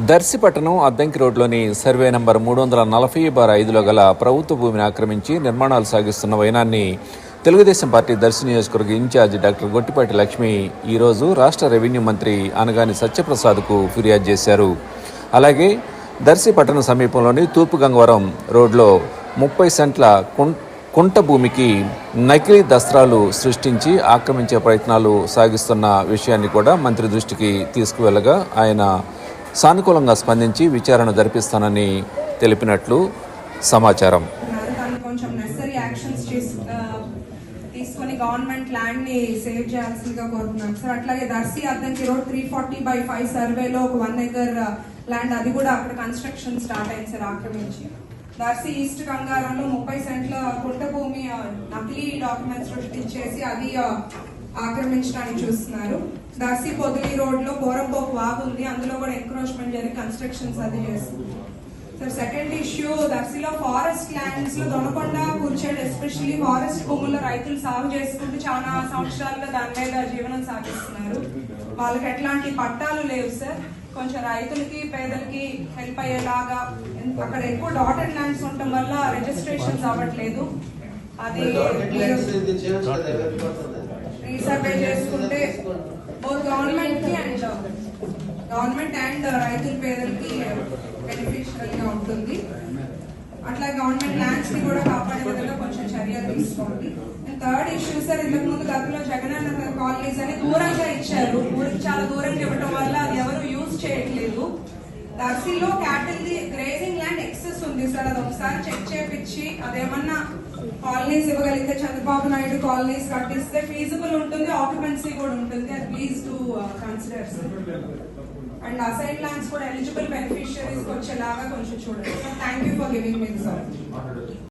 దర్శి పట్టణం అద్దంకి రోడ్లోని survey number 340/5లో గల ప్రభుత్వ భూమిని ఆక్రమించి నిర్మాణాలు సాగిస్తున్న వైనాన్ని తెలుగుదేశం పార్టీ దర్శి నియోజకవర్గ ఇన్ఛార్జి డాక్టర్ గొట్టిపాటి లక్ష్మి ఈరోజు రాష్ట్ర రెవెన్యూ మంత్రి అనగాని సత్యప్రసాద్కు ఫిర్యాదు చేశారు. అలాగే దర్శి పట్టణ సమీపంలోని తూర్పు గంగవరం రోడ్లో 30 సెంట్ల కుంట భూమికి నకిలీ దస్త్రాలు సృష్టించి ఆక్రమించే ప్రయత్నాలు సాగిస్తున్న విషయాన్ని కూడా మంత్రి దృష్టికి తీసుకువెళ్లగా ఆయన సానుకూలంగా స్పందించి విచారణ జరిపిస్తానని తెలిపినట్లు సమాచారం. తీసుకొని గవర్నమెంట్ ల్యాండ్ ని సేవ్ చేయాల్సిందిగా కోరుతున్నాం సార్. అట్లాగే దర్శి అద్దంకి రోడ్ 340/5 సర్వేలో ఒక 1 acre ల్యాండ్, అది కూడా అక్కడ కన్స్ట్రక్షన్ స్టార్ట్ అయింది సార్ ఆక్రమించి. దర్శి ఈస్ట్ గంగారంలో 30 సెంట్ల కుంట భూమి నకిలీ డాక్యుమెంట్స్ సృష్టించేసి అది ఆక్రమించడానికి చూస్తున్నారు. దర్శి పొదిలి రోడ్ లో బోరంపోకు వాగు ఉంది, అందులో కూడా ఎంక్రోచ్మెంట్ జరిగి కన్స్ట్రక్షన్స్ అది చేస్తుంది సార్. సెకండ్ ఇష్యూ, దర్శిలో ఫారెస్ట్ ల్యాండ్స్ లో దొనకొండ కూర్చేడు ఎస్పెషల్లీ ఫారెస్ట్ భూముల్లో రైతులు సాగు చేసుకుంటూ చాలా సంవత్సరాలుగా దాని మీద జీవనం సాగిస్తున్నారు. వాళ్ళకి ఎట్లాంటి పట్టాలు లేవు సార్. కొంచెం రైతులకి పేదలకి హెల్ప్ అయ్యేలాగా, అక్కడ ఎక్కువ డాటెడ్ ల్యాండ్స్ ఉండటం వల్ల రిజిస్ట్రేషన్స్ అవ్వట్లేదు. అది రీసర్వే చేసుకుంటే బోత్ గవర్నమెంట్ అండ్ రైతుల పేదలకి బెనిఫిషియల్ గా ఉంటుంది. అట్లా గవర్నమెంట్ ల్యాండ్స్ ని కూడా కాపాడే విధంగా కొంచెం చర్యలు తీసుకోండి. థర్డ్ ఇష్యూ సార్, ఇంతకు ముందు గతంలో జగనన్న కాలనీస్ అని దూరంగా ఇచ్చారు. ఊరికి చాలా దూరంగా ఇవ్వడం వల్ల అది ఎవరు యూజ్ చేయట్లేదు. దర్శిలో cattle the grazing land excess ఉంది సార్, అది ఒకసారి చెక్ చేపించి అదేమన్నా కాలనీస్ ఇవ్వగలిగితే చంద్రబాబు నాయుడు కాలనీస్ కట్టిస్తే ఫీజిబుల్ ఉంటుంది, ఆక్యుపెన్సీ కూడా ఉంటుంది. అది please to consider sir. And assign lands కూడా ఎలిజిబుల్ బెనిఫిషియరీస్ వచ్చేలాగా కొంచెం చూడండి sir. Thank you for giving me this opportunity.